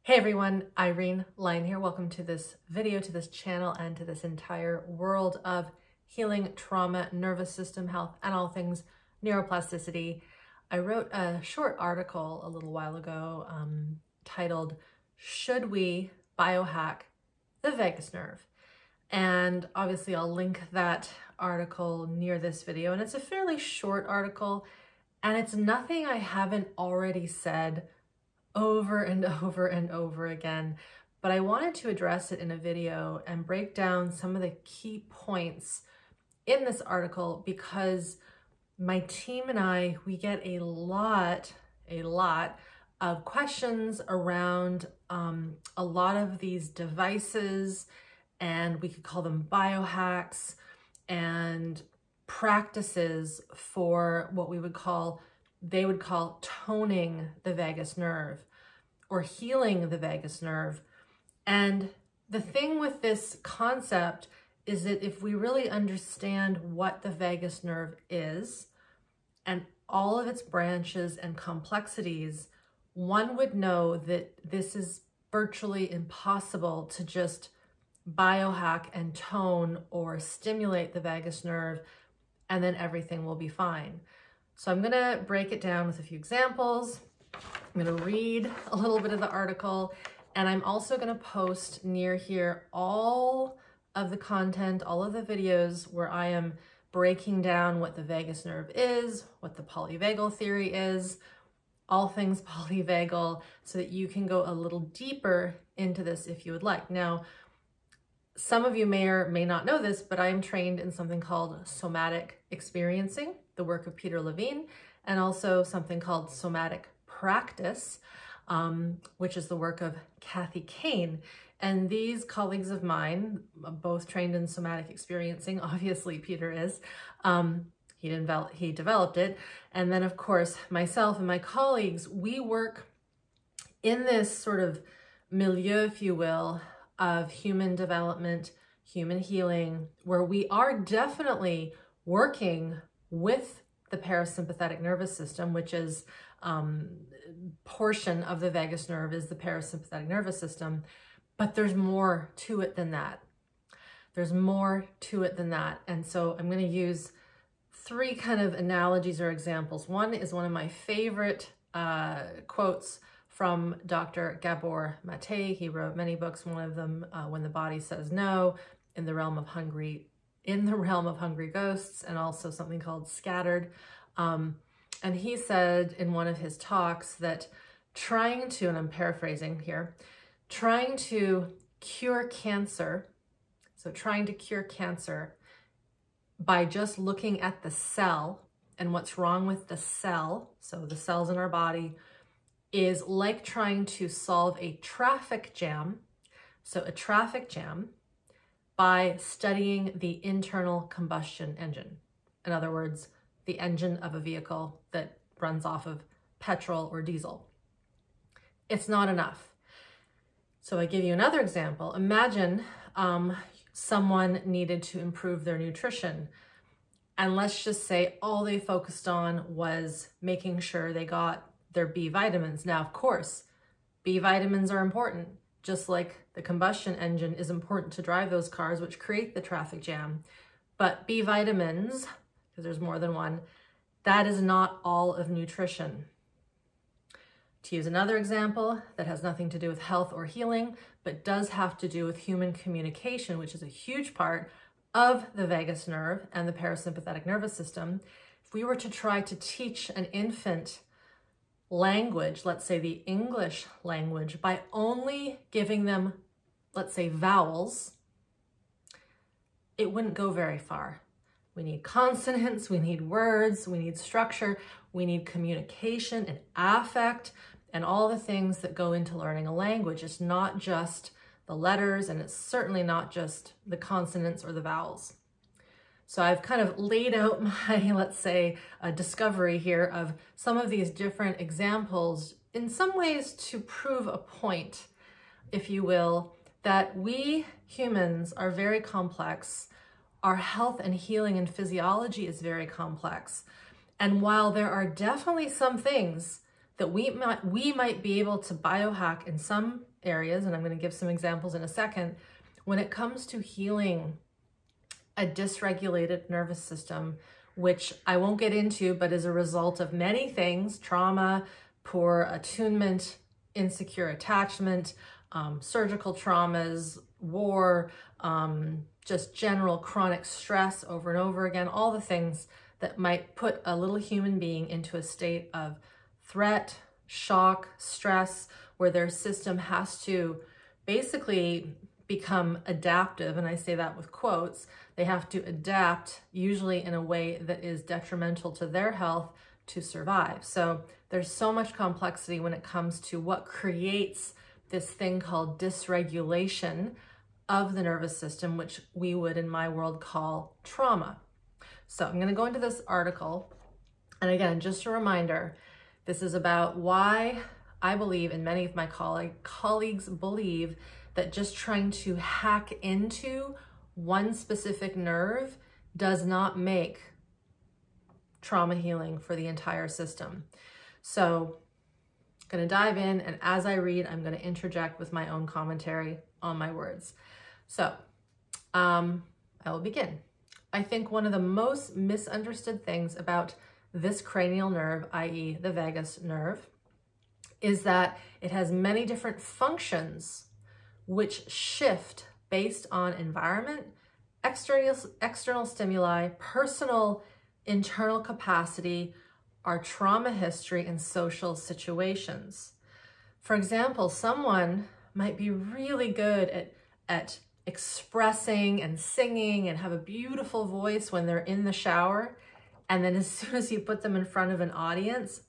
Hey everyone, Irene Lyon here. Welcome to this video, to this channel, and to this entire world of healing, trauma, nervous system health, and all things neuroplasticity. I wrote a short article a little while ago titled, "Should We Biohack the Vagus Nerve?" And obviously I'll link that article near this video. And it's a fairly short article, and it's nothing I haven't already said over and over and over again, but I wanted to address it in a video and break down some of the key points in this article because my team and I, we get a lot of questions around a lot of these devices, and we could call them biohacks and practices for what they would call toning the vagus nerve or healing the vagus nerve. And the thing with this concept is that if we really understand what the vagus nerve is and all of its branches and complexities, one would know that this is virtually impossible to just biohack and tone or stimulate the vagus nerve and then everything will be fine. So I'm gonna break it down with a few examples. I'm gonna read a little bit of the article, and I'm also gonna post near here all of the content, all of the videos where I am breaking down what the vagus nerve is, what the polyvagal theory is, all things polyvagal, so that you can go a little deeper into this if you would like. Now, some of you may or may not know this, but I am trained in something called somatic experiencing, the work of Peter Levine, and also something called somatic practice, which is the work of Kathy Kane. And these colleagues of mine, both trained in somatic experiencing, obviously Peter is, he developed it. And then of course, myself and my colleagues, we work in this sort of milieu, if you will, of human development, human healing, where we are definitely working with the parasympathetic nervous system, which is portion of the vagus nerve is the parasympathetic nervous system, but there's more to it than that. There's more to it than that. And so I'm going to use three kind of analogies or examples. One is one of my favorite quotes from Dr. Gabor Mate. He wrote many books, one of them, When the Body Says No, in the realm of hungry ghosts, and also something called Scattered. And he said in one of his talks that trying to, and I'm paraphrasing here, trying to cure cancer, so trying to cure cancer by just looking at the cell and what's wrong with the cell, so the cells in our body, is like trying to solve a traffic jam. So a traffic jam by studying the internal combustion engine. In other words, the engine of a vehicle that runs off of petrol or diesel. It's not enough. So I give you another example. Imagine someone needed to improve their nutrition, and let's just say all they focused on was making sure they got their B vitamins. Now, of course, B vitamins are important, just like the combustion engine is important to drive those cars, which create the traffic jam. But B vitamins, because there's more than one, that is not all of nutrition. To use another example that has nothing to do with health or healing, but does have to do with human communication, which is a huge part of the vagus nerve and the parasympathetic nervous system. If we were to try to teach an infant language, let's say the English language, by only giving them, let's say, vowels, it wouldn't go very far. We need consonants, we need words, we need structure, we need communication and affect and all the things that go into learning a language. It's not just the letters, and it's certainly not just the consonants or the vowels. So I've kind of laid out my, let's say, discovery here of some of these different examples in some ways to prove a point, if you will, that we humans are very complex. Our health and healing and physiology is very complex. And while there are definitely some things that we might be able to biohack in some areas, and I'm going to give some examples in a second, when it comes to healing a dysregulated nervous system, which I won't get into, but is a result of many things: trauma, poor attunement, insecure attachment, surgical traumas, war, just general chronic stress over and over again, all the things that might put a little human being into a state of threat, shock, stress, where their system has to basically become adaptive. And I say that with quotes. They have to adapt, usually in a way that is detrimental to their health, to survive. So there's so much complexity when it comes to what creates this thing called dysregulation of the nervous system, which we would in my world call trauma. So I'm going to go into this article. And again, just a reminder, this is about why I believe, and many of my colleagues believe, that just trying to hack into one specific nerve does not make trauma healing for the entire system. So I'm going to dive in, and as I read, I'm going to interject with my own commentary on my words. So I will begin. I think one of the most misunderstood things about this cranial nerve, i.e. the vagus nerve, is that it has many different functions which shift based on environment, external stimuli, personal internal capacity, our trauma history, and social situations. For example, someone might be really good at expressing and singing and have a beautiful voice when they're in the shower, and then as soon as you put them in front of an audience,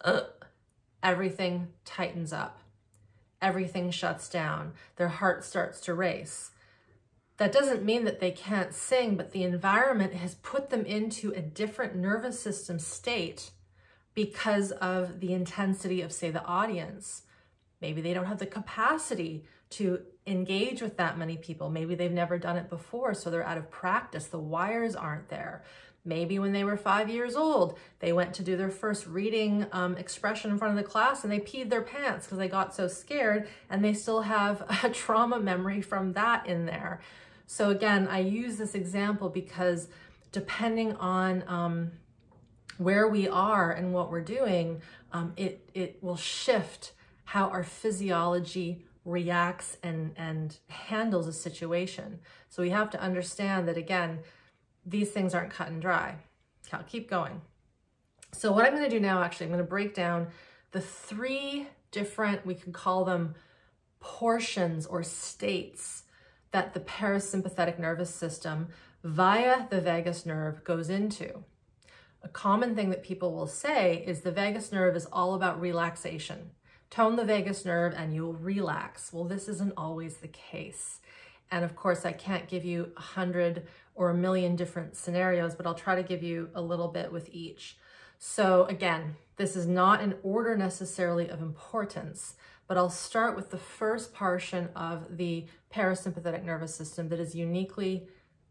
everything tightens up. Everything shuts down. Their heart starts to race. That doesn't mean that they can't sing, but the environment has put them into a different nervous system state because of the intensity of, say, the audience. Maybe they don't have the capacity to engage with that many people. Maybe they've never done it before, so they're out of practice. The wires aren't there. Maybe when they were 5 years old, they went to do their first reading expression in front of the class and they peed their pants because they got so scared, and they still have a trauma memory from that in there. So again, I use this example because depending on where we are and what we're doing, it will shift how our physiology reacts and handles a situation. So we have to understand that, again, these things aren't cut and dry. I'll keep going. So what I'm going to do now, actually, I'm going to break down the 3 different, we can call them portions or states, that the parasympathetic nervous system via the vagus nerve goes into. A common thing that people will say is the vagus nerve is all about relaxation. Tone the vagus nerve and you'll relax. Well, this isn't always the case. And of course, I can't give you 100 or 1,000,000 different scenarios, but I'll try to give you a little bit with each. So again, this is not an order necessarily of importance, but I'll start with the first portion of the parasympathetic nervous system that is uniquely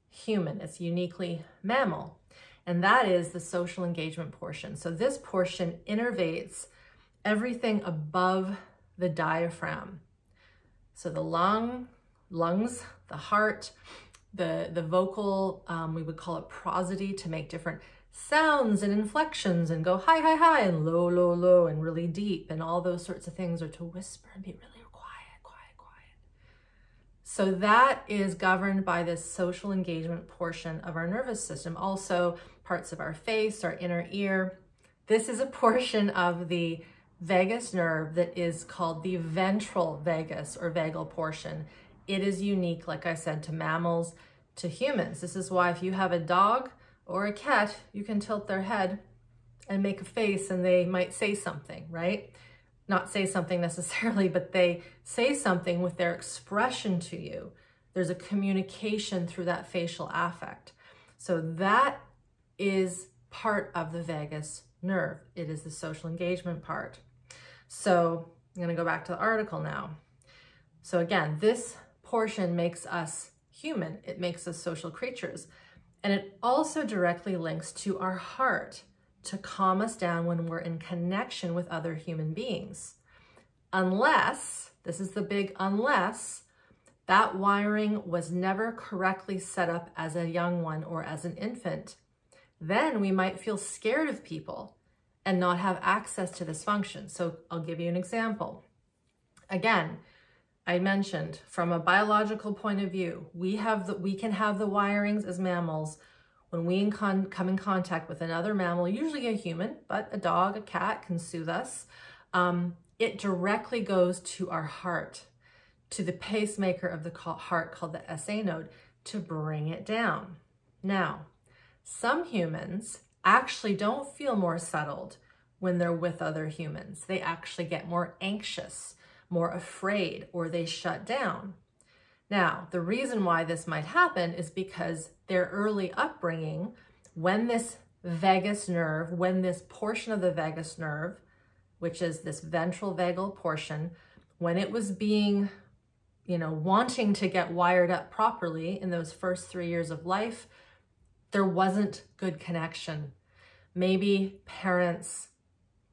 human. It's uniquely mammal, and that is the social engagement portion. So this portion innervates everything above the diaphragm. So the lungs, the heart, the vocal, we would call it prosody, to make different sounds and inflections and go high, high, high, and low, low, low, and really deep, and all those sorts of things, or to whisper and be really quiet, quiet, quiet. So that is governed by this social engagement portion of our nervous system. Also, parts of our face, our inner ear. This is a portion of the vagus nerve that is called the ventral vagus or vagal portion. It is unique, like I said, to mammals, to humans. This is why if you have a dog or a cat, you can tilt their head and make a face and they might say something, right? Not say something necessarily, but they say something with their expression to you. There's a communication through that facial affect. So that is part of the vagus nerve. It is the social engagement part. So I'm going to go back to the article now. So again, this portion makes us human. It makes us social creatures. And it also directly links to our heart, to calm us down when we're in connection with other human beings. Unless, this is the big unless, that wiring was never correctly set up as a young one or as an infant. Then we might feel scared of people and not have access to this function. So I'll give you an example. Again, I mentioned from a biological point of view, we can have the wirings as mammals when we come in contact with another mammal, usually a human, but a dog, a cat can soothe us. It directly goes to our heart, to the pacemaker of the heart called the SA node, to bring it down. Now, some humans actually don't feel more settled when they're with other humans. They actually get more anxious, more afraid, or they shut down. Now, the reason why this might happen is because their early upbringing, when this vagus nerve, when this portion of the vagus nerve, which is this ventral vagal portion, when it was being, wanting to get wired up properly in those first 3 years of life, there wasn't good connection. Maybe parents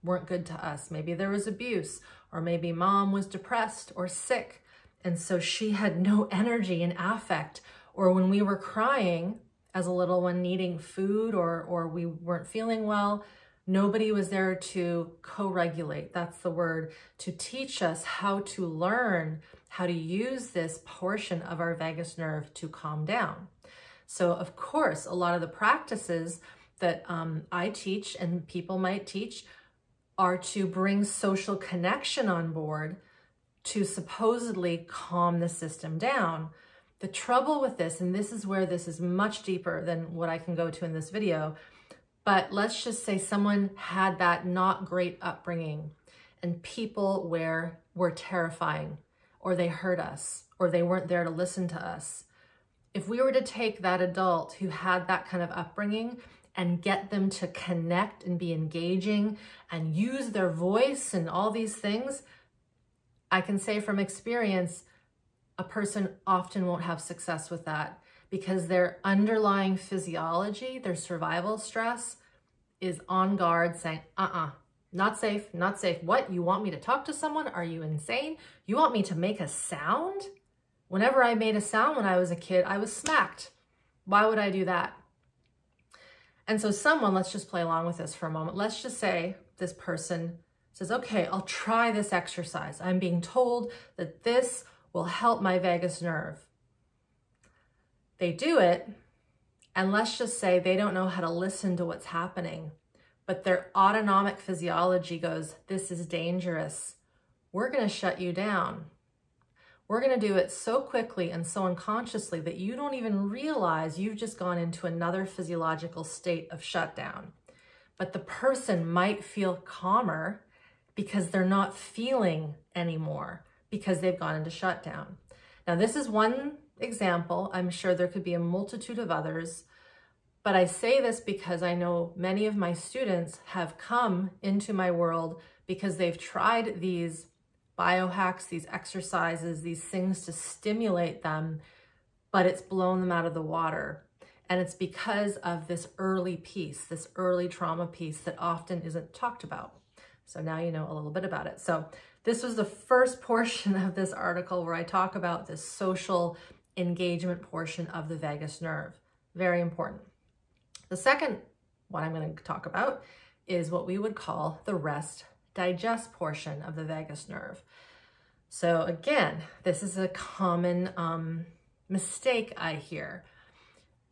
weren't good to us. Maybe there was abuse, or maybe mom was depressed or sick, and so she had no energy and affect. Or when we were crying as a little one, needing food, or we weren't feeling well, nobody was there to co-regulate. That's the word, to teach us how to learn how to use this portion of our vagus nerve to calm down. So of course, a lot of the practices that I teach and people might teach are to bring social connection on board to supposedly calm the system down. The trouble with this, and this is where this is much deeper than what I can go to in this video, but let's just say someone had that not great upbringing and people were terrifying, or they hurt us, or they weren't there to listen to us. If we were to take that adult who had that kind of upbringing and get them to connect and be engaging and use their voice and all these things, I can say from experience, a person often won't have success with that because their underlying physiology, their survival stress is on guard saying, not safe, not safe. What, you want me to talk to someone? Are you insane? You want me to make a sound? Whenever I made a sound when I was a kid, I was smacked. Why would I do that? And so someone, let's just play along with this for a moment. Let's just say this person says, okay, I'll try this exercise. I'm being told that this will help my vagus nerve. They do it, and let's just say they don't know how to listen to what's happening, but their autonomic physiology goes, this is dangerous. We're going to shut you down. We're going to do it so quickly and so unconsciously that you don't even realize you've just gone into another physiological state of shutdown. But the person might feel calmer because they're not feeling anymore because they've gone into shutdown. Now, this is one example. I'm sure there could be a multitude of others, but I say this because I know many of my students have come into my world because they've tried these biohacks, these exercises, these things to stimulate them, but it's blown them out of the water. And it's because of this early piece, this early trauma piece that often isn't talked about. So now you know a little bit about it. So this was the first portion of this article where I talk about this social engagement portion of the vagus nerve. Very important. The second one I'm going to talk about is what we would call the rest digest portion of the vagus nerve. So again, this is a common mistake I hear,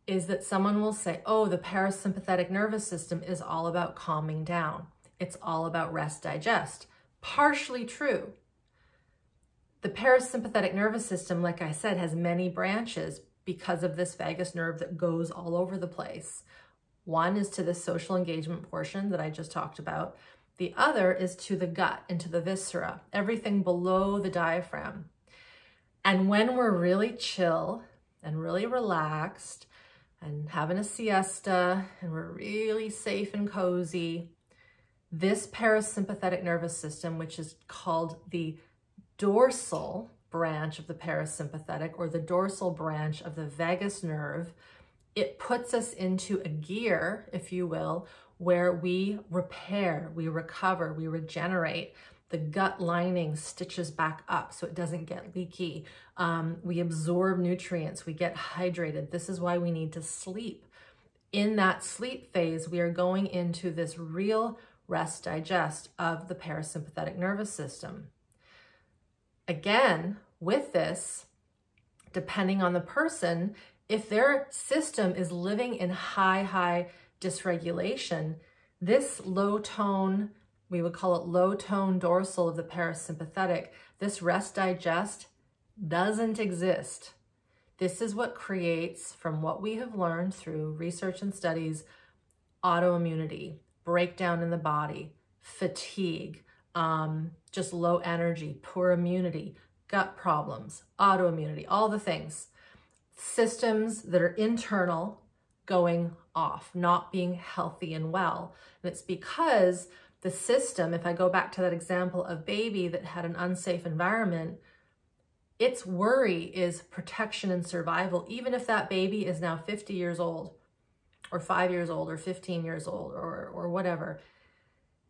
is that someone will say, oh, the parasympathetic nervous system is all about calming down. It's all about rest digest. Partially true. The parasympathetic nervous system, like I said, has many branches because of this vagus nerve that goes all over the place. One is to the social engagement portion that I just talked about. The other is to the gut and to the viscera, everything below the diaphragm. And when we're really chill and really relaxed and having a siesta and we're really safe and cozy, this parasympathetic nervous system, which is called the dorsal branch of the parasympathetic or the dorsal branch of the vagus nerve, it puts us into a gear, if you will, where we repair, we recover, we regenerate. The gut lining stitches back up so it doesn't get leaky. We absorb nutrients, we get hydrated. This is why we need to sleep. In that sleep phase, we are going into this real rest digest of the parasympathetic nervous system. Again, with this, depending on the person, if their system is living in high dysregulation, this low tone, we would call it low tone dorsal of the parasympathetic, this rest digest doesn't exist. This is what creates, from what we have learned through research and studies, autoimmunity, breakdown in the body, fatigue, just low energy, poor immunity, gut problems, autoimmunity, all the things. Systems that are internal going off, not being healthy and well. And it's because the system, if I go back to that example of baby that had an unsafe environment, its worry is protection and survival, even if that baby is now 50 years old or 5 years old or 15 years old or whatever.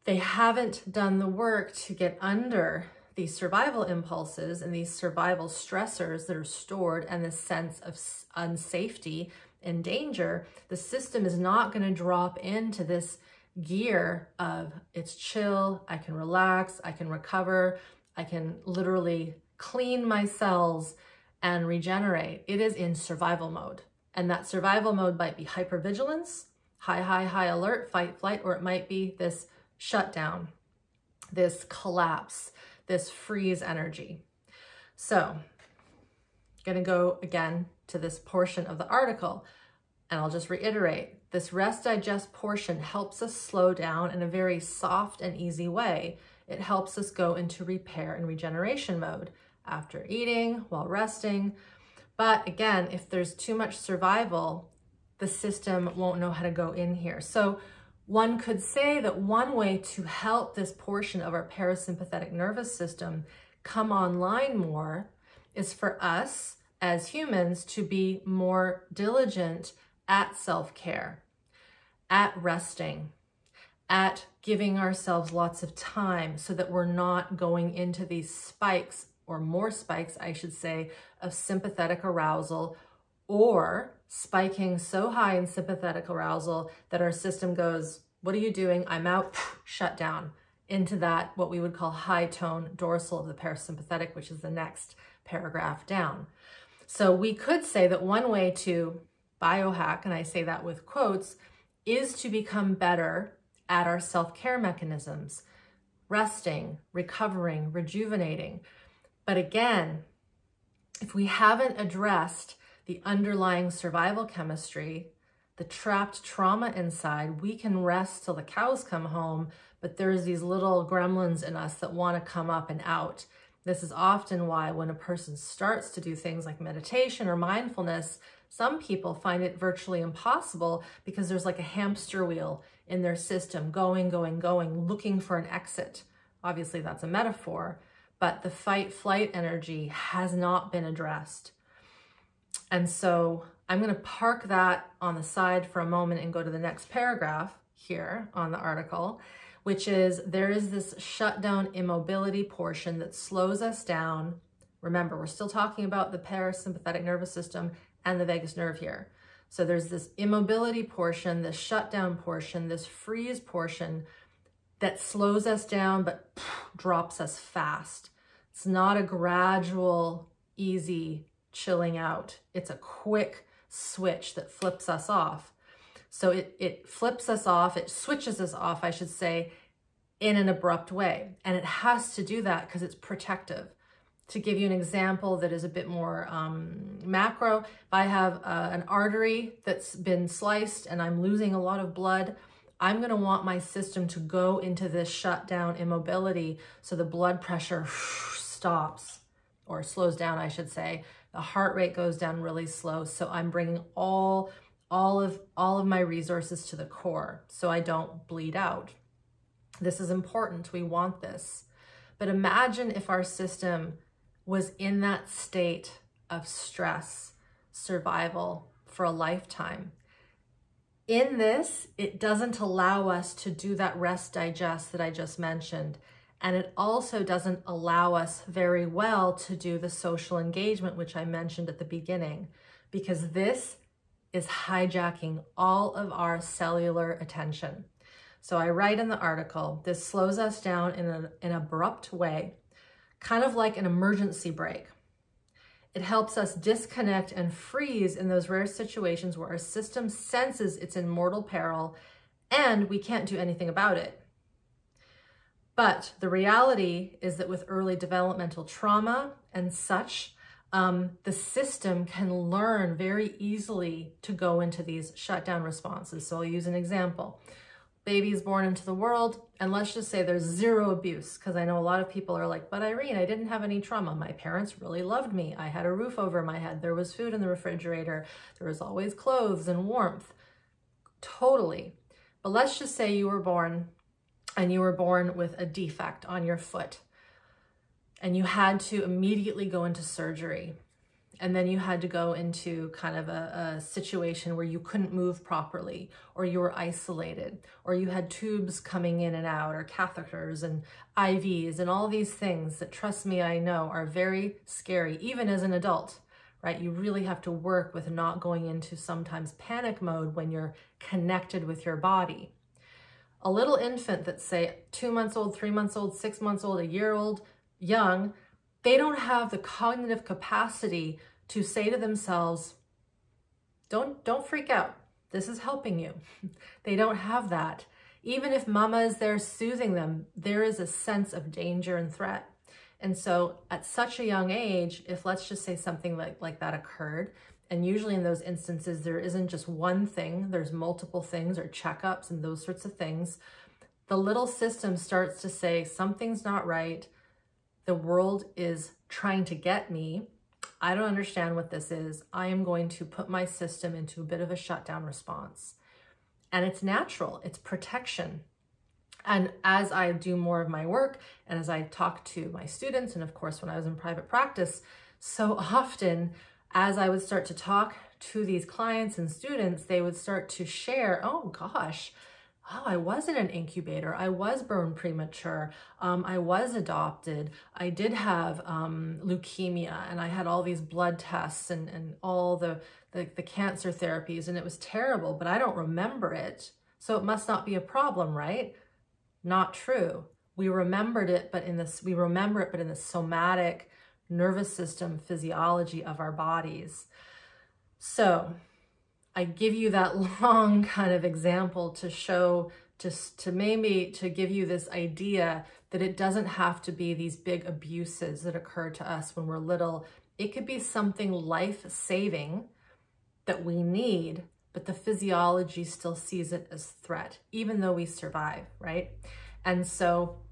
They haven't done the work to get under these survival impulses and these survival stressors that are stored and this sense of unsafety and danger. The system is not going to drop into this gear of it's chill, I can relax, I can recover, I can literally clean my cells and regenerate. It is in survival mode. And that survival mode might be hypervigilance, high alert, fight, flight, or it might be this shutdown, this collapse, this freeze energy. So I'm going to go again to this portion of the article, and I'll just reiterate. This rest digest portion helps us slow down in a very soft and easy way. It helps us go into repair and regeneration mode after eating, while resting. But again, if there's too much survival, the system won't know how to go in here. So one could say that one way to help this portion of our parasympathetic nervous system come online more is for us as humans to be more diligent at self-care, at resting, at giving ourselves lots of time so that we're not going into these spikes, or more spikes, I should say, of sympathetic arousal, or spiking so high in sympathetic arousal that our system goes, what are you doing? I'm out, shut down into that, what we would call high tone dorsal of the parasympathetic, which is the next paragraph down. So we could say that one way to biohack, and I say that with quotes, is to become better at our self-care mechanisms, resting, recovering, rejuvenating. But again, if we haven't addressed the underlying survival chemistry, the trapped trauma inside, we can rest till the cows come home, but there's these little gremlins in us that want to come up and out. This is often why when a person starts to do things like meditation or mindfulness, some people find it virtually impossible because there's like a hamster wheel in their system, going, looking for an exit. Obviously that's a metaphor, but the fight flight energy has not been addressed. And so I'm going to park that on the side for a moment and go to the next paragraph here on the article, which is there is this shutdown immobility portion that slows us down. Remember, we're still talking about the parasympathetic nervous system and the vagus nerve here. So there's this immobility portion, this shutdown portion, this freeze portion that slows us down but drops us fast. It's not a gradual, easy chilling out. It's a quick switch that flips us off. So it flips us off, it switches us off, I should say, in an abrupt way. And it has to do that because it's protective. To give you an example that is a bit more macro, if I have an artery that's been sliced and I'm losing a lot of blood, I'm going to want my system to go into this shutdown immobility so the blood pressure stops, or slows down, I should say. The heart rate goes down really slow. So I'm bringing all of my resources to the core so I don't bleed out. This is important. We want this. But imagine if our system was in that state of stress, survival for a lifetime. In this, it doesn't allow us to do that rest digest that I just mentioned. And it also doesn't allow us very well to do the social engagement, which I mentioned at the beginning, because this is hijacking all of our cellular attention. So I write in the article, this slows us down in an abrupt way, kind of like an emergency brake. It helps us disconnect and freeze in those rare situations where our system senses it's in mortal peril and we can't do anything about it. But the reality is that with early developmental trauma and such, the system can learn very easily to go into these shutdown responses. So I'll use an example. Baby is born into the world, and let's just say there's zero abuse, because I know a lot of people are like, but Irene, I didn't have any trauma. My parents really loved me. I had a roof over my head. There was food in the refrigerator. There was always clothes and warmth. Totally. But let's just say you were born and you were born with a defect on your foot and you had to immediately go into surgery. And then you had to go into kind of a situation where you couldn't move properly, or you were isolated, or you had tubes coming in and out, or catheters and IVs and all these things that, trust me, I know are very scary, even as an adult, right? You really have to work with not going into sometimes panic mode when you're connected with your body. A little infant that's, say, 2 months old, 3 months old, 6 months old, a year old, young, they don't have the cognitive capacity to say to themselves, don't freak out. This is helping you. They don't have that. Even if mama is there soothing them, there is a sense of danger and threat. And so at such a young age, if let's just say something like that occurred, and usually in those instances, there isn't just one thing, there's multiple things or checkups and those sorts of things, the little system starts to say, something's not right. The world is trying to get me. I don't understand what this is. I am going to put my system into a bit of a shutdown response. And it's natural, it's protection. And as I do more of my work, and as I talk to my students, and of course, when I was in private practice, so often as I would start to talk to these clients and students, they would start to share, oh gosh, oh, I was in an incubator. I was born premature. I was adopted. I did have leukemia, and I had all these blood tests and all the cancer therapies, and it was terrible, but I don't remember it. So it must not be a problem, right? Not true. We remember it, but in the somatic nervous system physiology of our bodies. So I give you that long kind of example to show, to give you this idea that it doesn't have to be these big abuses that occur to us when we're little. It could be something life-saving that we need, but the physiology still sees it as threat, even though we survive, right? And so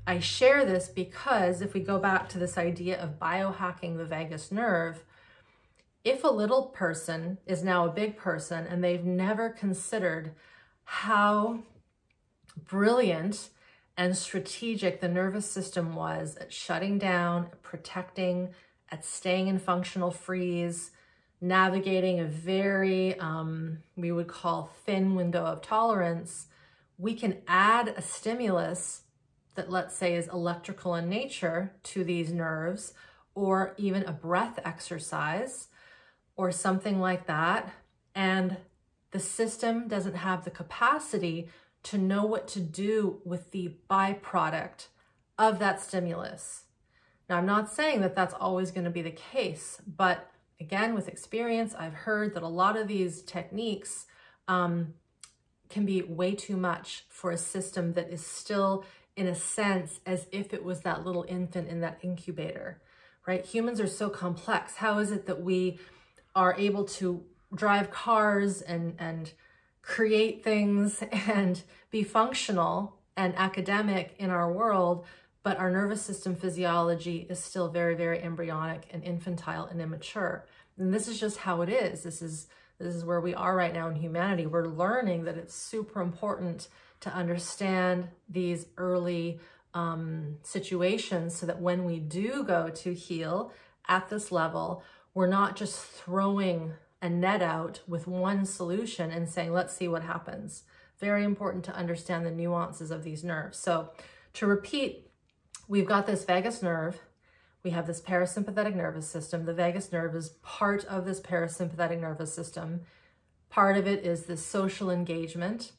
I share this because if we go back to this idea of biohacking the vagus nerve, if a little person is now a big person and they've never considered how brilliant and strategic the nervous system was at shutting down, at protecting, at staying in functional freeze, navigating a very, we would call thin window of tolerance, we can add a stimulus that, let's say, is electrical in nature to these nerves, or even a breath exercise, or something like that, and the system doesn't have the capacity to know what to do with the byproduct of that stimulus. Now, I'm not saying that that's always going to be the case, but again, with experience, I've heard that a lot of these techniques can be way too much for a system that is still, in a sense, as if it was that little infant in that incubator, right? Humans are so complex. How is it that we are able to drive cars and create things and be functional and academic in our world, but our nervous system physiology is still very, very embryonic and infantile and immature? And this is just how it is. This is where we are right now in humanity. We're learning that it's super important to understand these early situations so that when we do go to heal at this level, we're not just throwing a net out with one solution and saying, let's see what happens. Very important to understand the nuances of these nerves. So to repeat, we've got this vagus nerve. We have this parasympathetic nervous system. The vagus nerve is part of this parasympathetic nervous system. Part of it is this social engagement.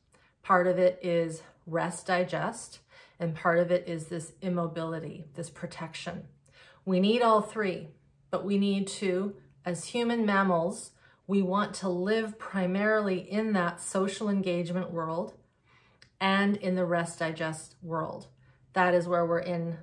Part of it is rest, digest. And part of it is this immobility, this protection. We need all three, but we need to, as human mammals, we want to live primarily in that social engagement world and in the rest, digest world. That is where we're in,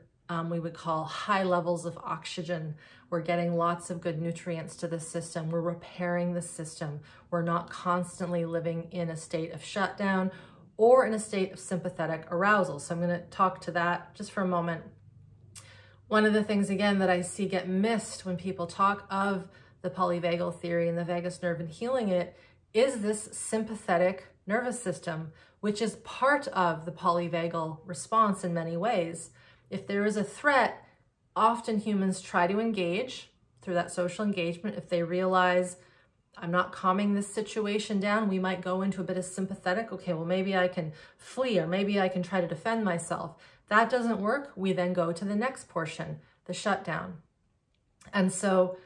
we would call high levels of oxygen. We're getting lots of good nutrients to the system. We're repairing the system. We're not constantly living in a state of shutdown or in a state of sympathetic arousal. So I'm going to talk to that just for a moment. One of the things, again, that I see get missed when people talk of the polyvagal theory and the vagus nerve and healing it is this sympathetic nervous system, which is part of the polyvagal response in many ways. If there is a threat, often humans try to engage through that social engagement. If they realize, I'm not calming this situation down, we might go into a bit of sympathetic. Okay, well, maybe I can flee, or maybe I can try to defend myself. That doesn't work. We then go to the next portion, the shutdown. And so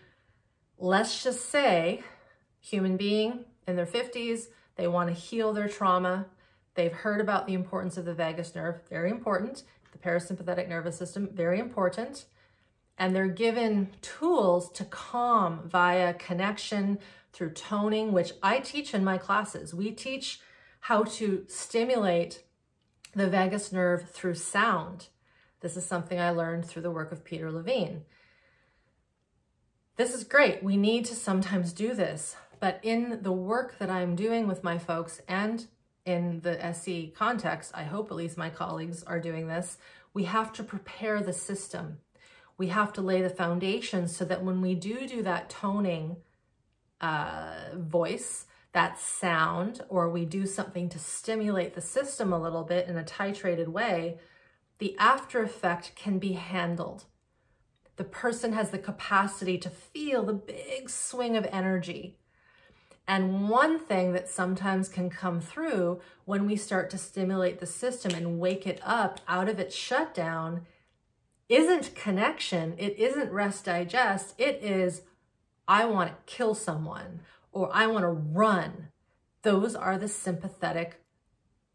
let's just say human being in their 50s, they want to heal their trauma. They've heard about the importance of the vagus nerve, very important. The parasympathetic nervous system, very important. And they're given tools to calm via connection through toning, which I teach in my classes. We teach how to stimulate the vagus nerve through sound. This is something I learned through the work of Peter Levine. This is great. We need to sometimes do this, but in the work that I'm doing with my folks and in the SE context, I hope at least my colleagues are doing this, we have to prepare the system. We have to lay the foundation so that when we do that toning voice, that sound, or we do something to stimulate the system a little bit in a titrated way, the after effect can be handled. The person has the capacity to feel the big swing of energy. And one thing that sometimes can come through when we start to stimulate the system and wake it up out of its shutdown isn't connection, it isn't rest, digest, it is, I want to kill someone, or I want to run. Those are the sympathetic,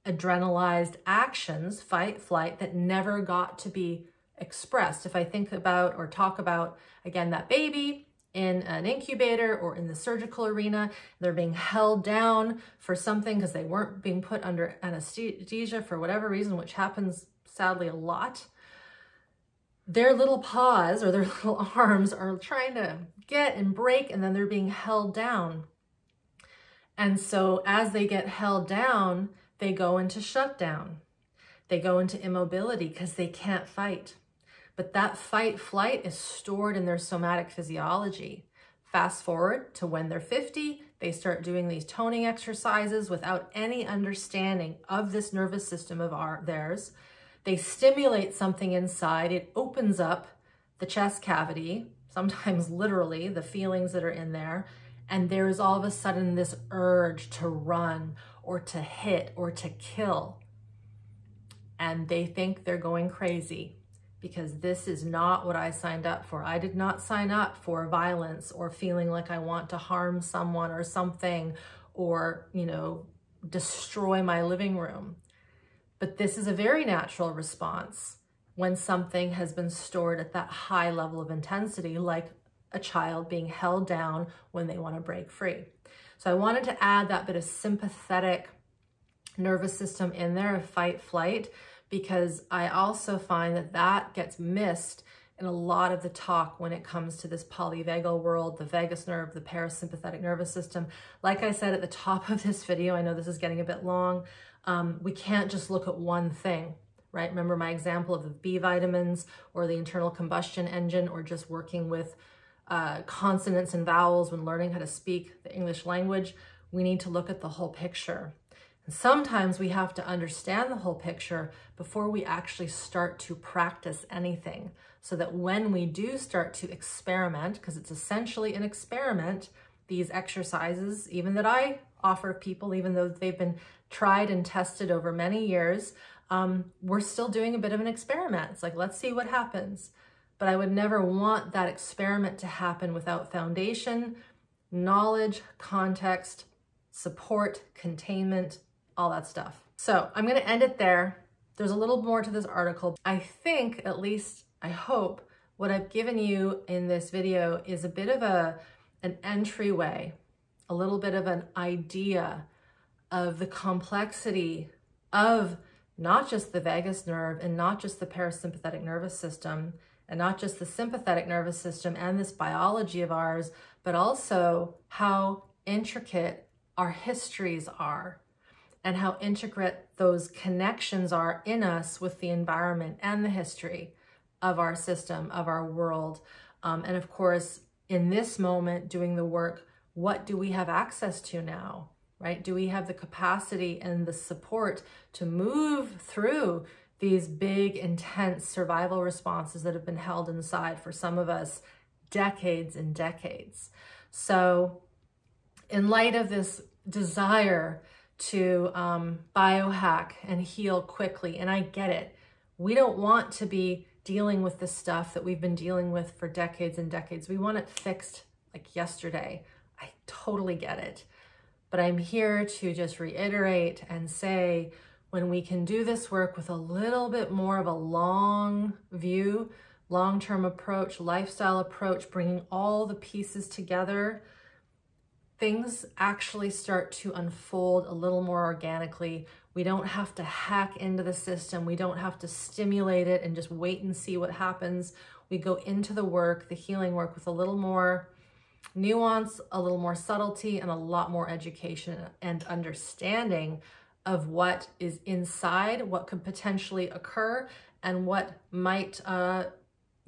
adrenalized actions, fight, flight, that never got to be expressed. If I think about or talk about, again, that baby in an incubator or in the surgical arena, they're being held down for something because they weren't being put under anesthesia for whatever reason, which happens sadly a lot. Their little paws or their little arms are trying to get and break, and then they're being held down. And so as they get held down, they go into shutdown. They go into immobility because they can't fight. But that fight flight is stored in their somatic physiology. Fast forward to when they're 50, they start doing these toning exercises without any understanding of this nervous system of theirs. They stimulate something inside. It opens up the chest cavity, sometimes literally the feelings that are in there. And there is all of a sudden this urge to run or to hit or to kill. And they think they're going crazy because this is not what I signed up for. I did not sign up for violence or feeling like I want to harm someone or something or, destroy my living room. But this is a very natural response when something has been stored at that high level of intensity, like a child being held down when they want to break free. So I wanted to add that bit of sympathetic nervous system in there of fight, flight, because I also find that that gets missed in a lot of the talk when it comes to this polyvagal world, the vagus nerve, the parasympathetic nervous system. Like I said at the top of this video, I know this is getting a bit long, we can't just look at one thing, right? Remember my example of the B vitamins or the internal combustion engine, or just working with consonants and vowels when learning how to speak the English language. We need to look at the whole picture. And sometimes we have to understand the whole picture before we actually start to practice anything, so that when we do start to experiment, because it's essentially an experiment, these exercises, even that I offer people, even though they've been tried and tested over many years, we're still doing a bit of an experiment. It's like, let's see what happens. But I would never want that experiment to happen without foundation, knowledge, context, support, containment, all that stuff. So I'm going to end it there. There's a little more to this article. I think, at least I hope, what I've given you in this video is a bit of an entryway, a little bit of an idea of the complexity of not just the vagus nerve and not just the parasympathetic nervous system and not just the sympathetic nervous system and this biology of ours, but also how intricate our histories are and how intricate those connections are in us with the environment and the history of our system, of our world. And of course, in this moment, doing the work, what do we have access to now, right? Do we have the capacity and the support to move through these big, intense survival responses that have been held inside for some of us decades and decades? So in light of this desire to biohack and heal quickly, and I get it, we don't want to be dealing with the stuff that we've been dealing with for decades and decades. We want it fixed like yesterday. I totally get it. But I'm here to just reiterate and say, when we can do this work with a little bit more of a long view, long-term approach, lifestyle approach, bringing all the pieces together, things actually start to unfold a little more organically. We don't have to hack into the system. We don't have to stimulate it and just wait and see what happens. We go into the work, the healing work, with a little more nuance, a little more subtlety, and a lot more education and understanding of what is inside, what could potentially occur, and what might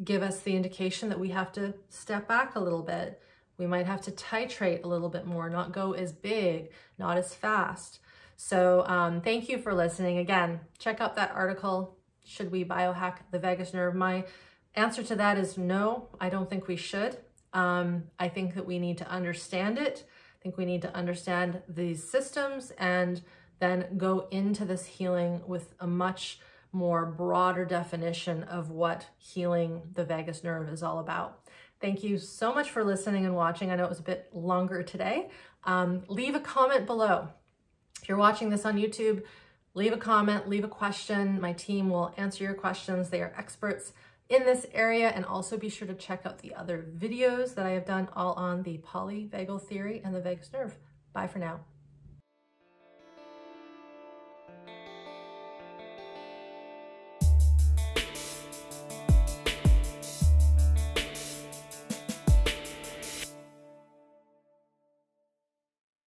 give us the indication that we have to step back a little bit. We might have to titrate a little bit more, not go as big, not as fast. So thank you for listening. Again, check out that article, Should We Biohack the Vagus Nerve? My answer to that is no, I don't think we should. I think that we need to understand it. I think we need to understand these systems and then go into this healing with a much more broader definition of what healing the vagus nerve is all about. Thank you so much for listening and watching. I know it was a bit longer today. Leave a comment below. If you're watching this on YouTube, leave a comment, leave a question. My team will answer your questions. They are experts in this area. And also be sure to check out the other videos that I have done all on the polyvagal theory and the vagus nerve. Bye for now.